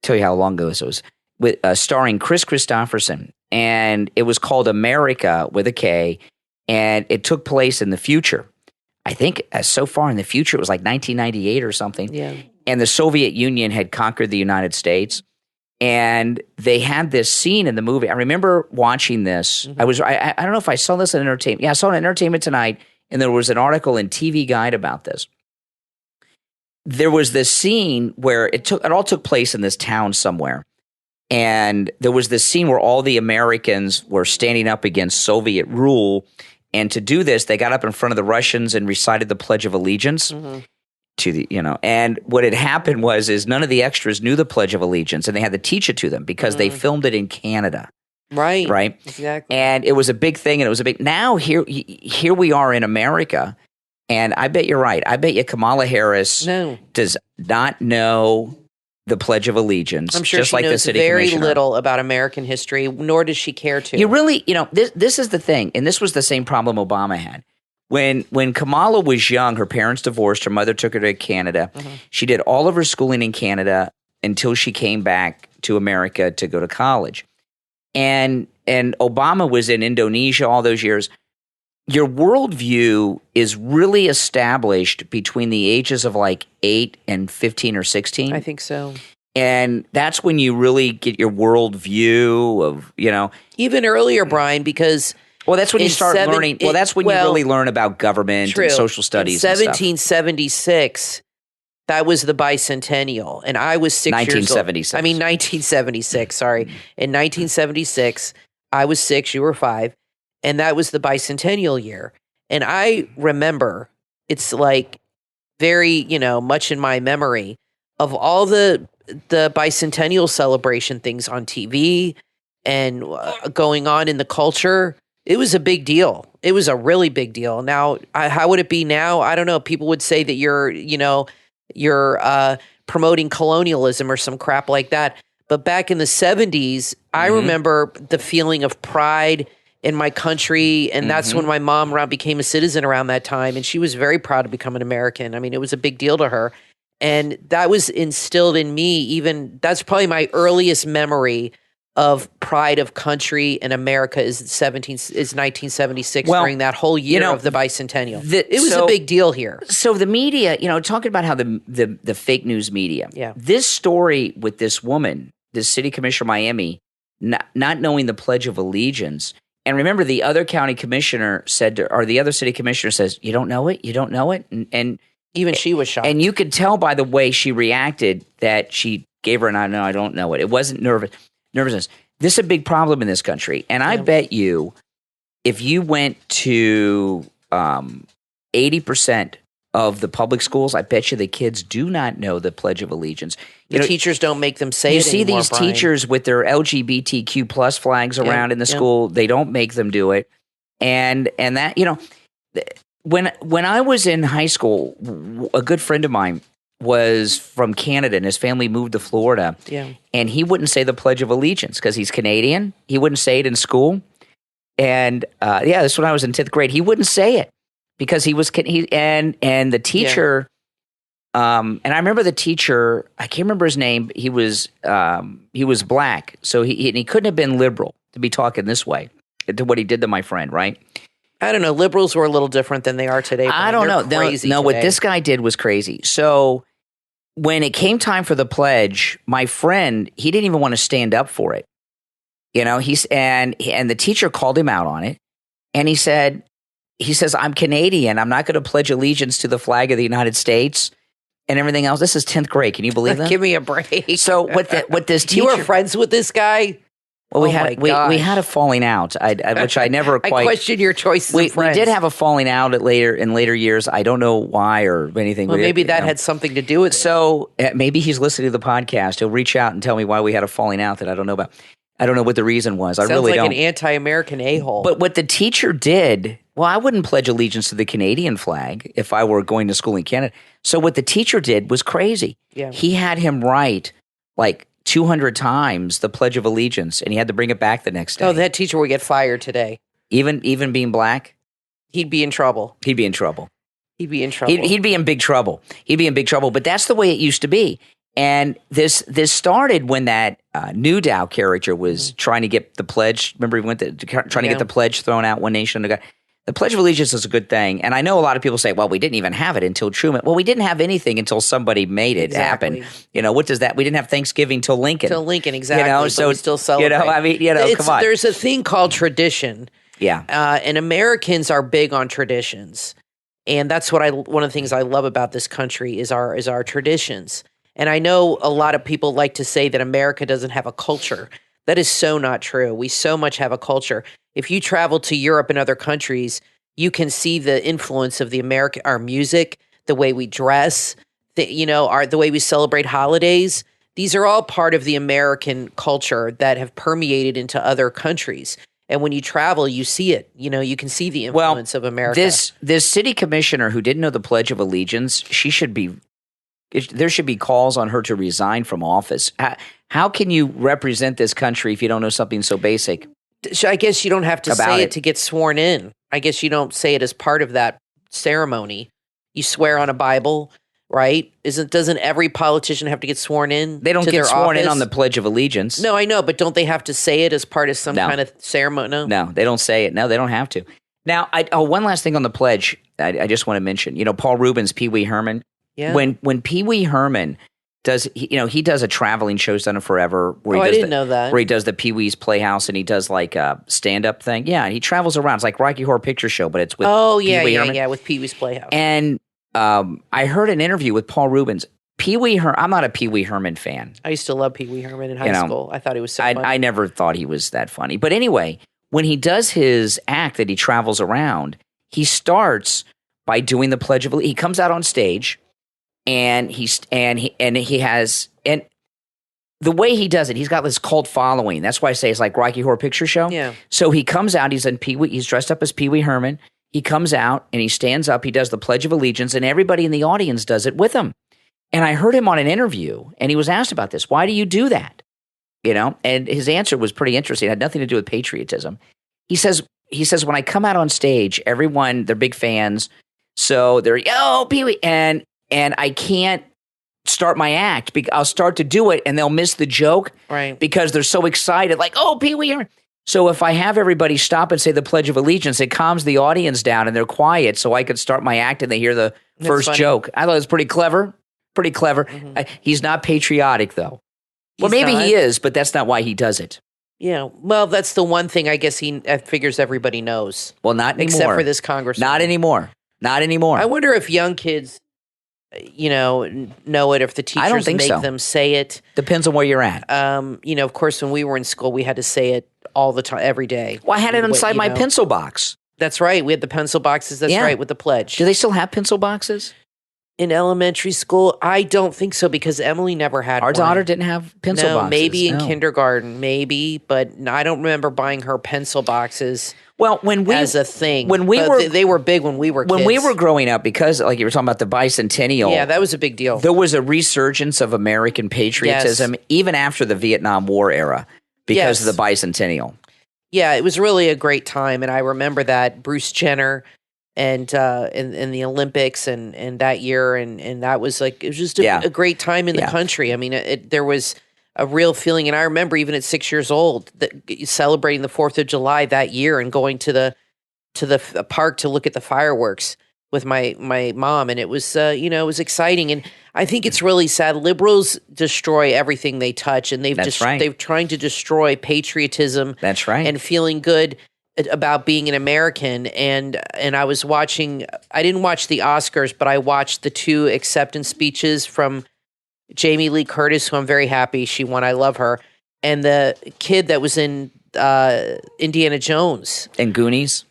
tell you how long ago this was, with starring Chris Christopherson. And it was called America with a K. And it took place in the future. I think so far in the future, it was like 1998 or something. Yeah. And the Soviet Union had conquered the United States. And they had this scene in the movie. I remember watching this. I don't know if I saw this in Entertainment. Yeah, I saw it in Entertainment Tonight. And there was an article in TV Guide about this. There was this scene where it all took place in this town somewhere. And there was this scene where all the Americans were standing up against Soviet rule. And to do this, they got up in front of the Russians and recited the Pledge of Allegiance to the, and what had happened is none of the extras knew the Pledge of Allegiance, and they had to teach it to them because they filmed it in Canada. Right. Exactly. And it was a big thing, and it was a big. Now here we are in America, and I bet you're right. I bet you Kamala Harris does not know the Pledge of Allegiance. I'm sure just she like knows the city very commissioner. little about American history, nor does she care to. You really, this is the thing, and this was the same problem Obama had. When Kamala was young, her parents divorced. Her mother took her to Canada. She did all of her schooling in Canada until she came back to America to go to college. And Obama was in Indonesia all those years. Your worldview is really established between the ages of like 8 and 15 or 16. I think so. And that's when you really get your worldview of, Even earlier, Brian, because... Well, that's when you start learning. Well, that's when you really learn about government and social studies. In 1776, that was the bicentennial, and I was 6 years old. 1976, sorry. In 1976, I was 6, you were 5, and that was the bicentennial year. And I remember, it's like very, much in my memory of all the bicentennial celebration things on TV and going on in the culture. It was a big deal. It was a really big deal. Now, how would it be now? I don't know. People would say that you're promoting colonialism or some crap like that. But back in the 70s, I remember the feeling of pride in my country. And that's when my mom became a citizen around that time. And she was very proud to become an American. I mean, it was a big deal to her. And that was instilled in me. That's probably my earliest memory of pride of country and America is 1976 during that whole year of the bicentennial. It was a big deal here. So the media, talking about how the fake news media, this story with this woman, this city commissioner of Miami, not knowing the Pledge of Allegiance. And remember, the other county commissioner or the other city commissioner says, you don't know it? You don't know it? And even she was shocked. And you could tell by the way she reacted that she gave her an I don't know it. It wasn't nervousness. This is a big problem in this country. And I bet you if you went to 80% of the public schools, I bet you the kids do not know the Pledge of Allegiance. The teachers don't make them say it You see anymore, these Brian. teachers with their LGBTQ plus flags around in the school. They don't make them do it. And that, when I was in high school, a good friend of mine was from Canada and his family moved to Florida. Yeah. And he wouldn't say the Pledge of Allegiance because he's Canadian. He wouldn't say it in school. And this was when I was in 10th grade. He wouldn't say it because he was and the teacher. And I remember the teacher. I can't remember his name. He was black, so he couldn't have been liberal to be talking this way to what he did to my friend, right? I don't know. Liberals were a little different than they are today. I don't know. Crazy no, today. what this guy did was crazy. So when it came time for the pledge, my friend, he didn't even want to stand up for it. And the teacher called him out on it. And he says, I'm Canadian. I'm not going to pledge allegiance to the flag of the United States and everything else. This is 10th grade. Can you believe that? Give me a break. So what this teacher... You were friends with this guy? Well, we had a falling out, which I never quite... I question your choices of friends. We did have a falling out in later years. I don't know why or anything. Well, maybe that had something to do with it. So maybe he's listening to the podcast. He'll reach out and tell me why we had a falling out that I don't know about. I don't know what the reason was. I really don't. Sounds like an anti-American a-hole. But what the teacher did, I wouldn't pledge allegiance to the Canadian flag if I were going to school in Canada. So what the teacher did was crazy. Yeah. He had him write 200 times the Pledge of Allegiance, and he had to bring it back the next day. Oh, that teacher would get fired today. Even being black? He'd be in trouble. He'd be in trouble. He'd be in trouble. He'd be in big trouble. He'd be in big trouble. But that's the way it used to be. And this started when that New Dow character was trying to get the pledge. Remember, he went trying to get the pledge thrown out. One nation under God. The Pledge of Allegiance is a good thing. And I know a lot of people say, well, we didn't even have it until Truman. Well, we didn't have anything until somebody made it happen. What does that? We didn't have Thanksgiving till Lincoln. Till Lincoln, exactly. So we still celebrate. Come on. There's a thing called tradition. Yeah. And Americans are big on traditions. And that's one of the things I love about this country is our traditions. And I know a lot of people like to say that America doesn't have a culture. That is so not true. We so much have a culture. If you travel to Europe and other countries, you can see the influence of our music, the way we dress, the way we celebrate holidays. These are all part of the American culture that have permeated into other countries. And when you travel, you see it. You can see the influence of America. This city commissioner who didn't know the Pledge of Allegiance, there should be calls on her to resign from office. How can you represent this country if you don't know something so basic? I guess you don't have to say it to get sworn in. I guess you don't say it as part of that ceremony. You swear on a Bible, right? Doesn't every politician have to get sworn in? They don't get sworn in on the Pledge of Allegiance. No, I know, but don't they have to say it as part of some kind of ceremony? No, they don't say it. No, they don't have to. Now, one last thing on the pledge I just want to mention. Paul Rubens, Pee Wee Herman. Yeah. When Pee Wee Herman does, he does a traveling show, he's done it forever. I didn't know that. Where he does the Pee Wee's Playhouse and he does like a stand-up thing. Yeah, he travels around. It's like Rocky Horror Picture Show, but it's with Pee Wee Herman. with Pee Wee's Playhouse. And I heard an interview with Paul Rubens. I'm not a Pee Wee Herman fan. I used to love Pee Wee Herman in high school. I thought he was so funny. I never thought he was that funny. But anyway, when he does his act that he travels around, he starts by doing the Pledge of Allegiance. He comes out on stage. And he has the way he does it, he's got this cult following. That's why I say it's like Rocky Horror Picture Show. Yeah. So he comes out, he's dressed up as Pee Wee Herman. He comes out and he stands up, he does the Pledge of Allegiance, and everybody in the audience does it with him. And I heard him on an interview, and he was asked about this. Why do you do that? And his answer was pretty interesting. It had nothing to do with patriotism. He says, when I come out on stage, everyone, they're big fans. So they're, oh, Pee Wee. And I can't start my act. I'll start to do it, and they'll miss the joke because they're so excited, like, oh, Pee Wee. So if I have everybody stop and say the Pledge of Allegiance, it calms the audience down, and they're quiet, so I could start my act, and they hear the first joke. I thought it was pretty clever. Pretty clever. Mm-hmm. He's not patriotic, though. Well, maybe he is, but that's not why he does it. Yeah, well, that's the one thing I guess he figures everybody knows. Well, not anymore. Except for this congressman. Not anymore. I wonder if young kids know it, if the teachers make them say it. Depends on where you're at. Of course, when we were in school, we had to say it all the time, every day. Well, I had it inside my pencil box. That's right. We had the pencil boxes. That's right, with the pledge. Do they still have pencil boxes? In elementary school, I don't think so because Emily never had Our one. daughter didn't have pencil boxes. Maybe in kindergarten, maybe, but I don't remember buying her pencil boxes. Well, as a thing, they were big when we were kids. When we were growing up, because like you were talking about the bicentennial, yeah, that was a big deal. There was a resurgence of American patriotism even after the Vietnam War era because of the bicentennial. Yeah, it was really a great time, and I remember that Bruce Jenner and in the Olympics and that year, and that was like it was just a great time in the country. I mean, there was a real feeling, and I remember even at 6 years old celebrating the 4th of July that year and going to the park to look at the fireworks with my mom, and it was it was exciting. And I think it's really sad. Liberals destroy everything they touch, and they've trying to destroy patriotism. That's right, and feeling good about being an American. And I was watching. I didn't watch the Oscars, but I watched the 2 acceptance speeches from Jamie Lee Curtis, who I'm very happy she won. I love her, and the kid that was in Indiana Jones and Goonies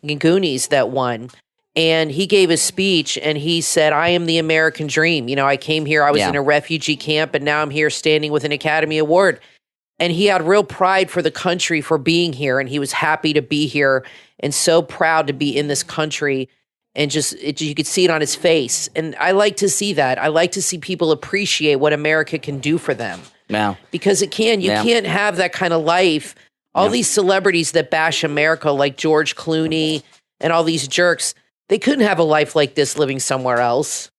that won. And he gave a speech and he said, I am the American dream. You know, I came here, I was in a refugee camp, and now I'm here standing with an Academy Award. And he had real pride for the country for being here. And he was happy to be here and so proud to be in this country. And you could see it on his face. And I like to see that. I like to see people appreciate what America can do for them. Wow. Because it can. You can't have that kind of life. All these celebrities that bash America, like George Clooney and all these jerks, they couldn't have a life like this living somewhere else.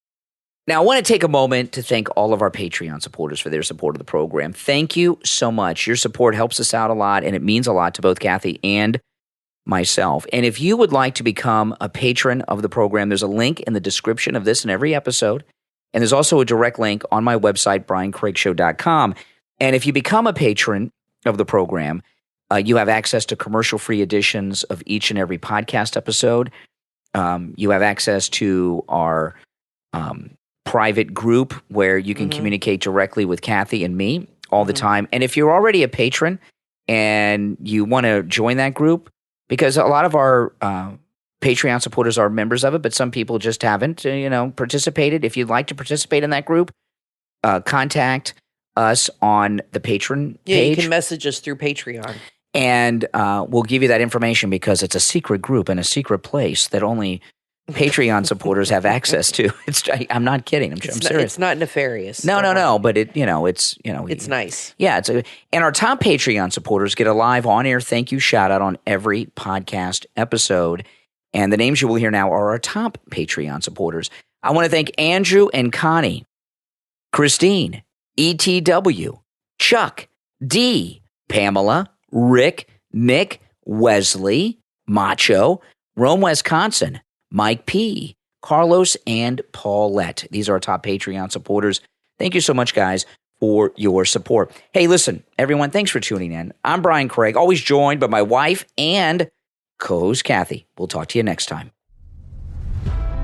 Now, I want to take a moment to thank all of our Patreon supporters for their support of the program. Thank you so much. Your support helps us out a lot, and it means a lot to both Kathy and myself. And if you would like to become a patron of the program, there's a link in the description of this and every episode. And there's also a direct link on my website, briancraigshow.com. And if you become a patron of the program, you have access to commercial-free editions of each and every podcast episode. You have access to our private group where you can communicate directly with Kathy and me all the time. And if you're already a patron and you want to join that group, because a lot of our Patreon supporters are members of it, but some people just haven't, participated. If you'd like to participate in that group, contact us on the patron page. Yeah, you can message us through Patreon. And we'll give you that information because it's a secret group and a secret place that only Patreon supporters have access to. I'm not kidding. I'm serious. It's not nefarious. No. But it's nice. Yeah. And our top Patreon supporters get a live on-air thank you shout out on every podcast episode. And the names you will hear now are our top Patreon supporters. I want to thank Andrew and Connie, Christine, ETW, Chuck, D, Pamela, Rick, Nick, Wesley, Macho, Rome, Wisconsin, Mike P., Carlos, and Paulette. These are our top Patreon supporters. Thank you so much, guys, for your support. Hey, listen, everyone, thanks for tuning in. I'm Brian Craig, always joined by my wife and co-host Kathy. We'll talk to you next time.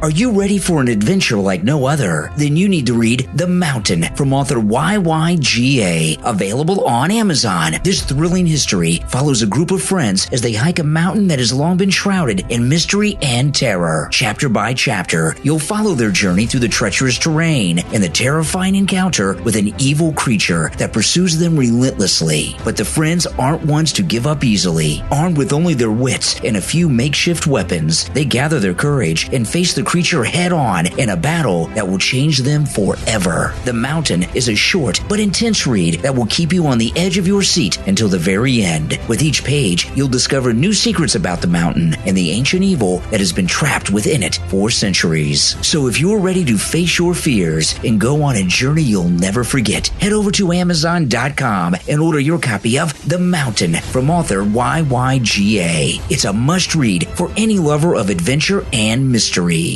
Are you ready for an adventure like no other? Then you need to read The Mountain from author YYGA, available on Amazon. This thrilling history follows a group of friends as they hike a mountain that has long been shrouded in mystery and terror. Chapter by chapter, you'll follow their journey through the treacherous terrain and the terrifying encounter with an evil creature that pursues them relentlessly. But the friends aren't ones to give up easily. Armed with only their wits and a few makeshift weapons, they gather their courage and face the creature head on in a battle that will change them forever. The Mountain is a short but intense read that will keep you on the edge of your seat until the very end. With each page, you'll discover new secrets about the mountain and the ancient evil that has been trapped within it for centuries. So if you're ready to face your fears and go on a journey you'll never forget, head over to Amazon.com and order your copy of The Mountain from author YYGA. It's a must-read for any lover of adventure and mystery.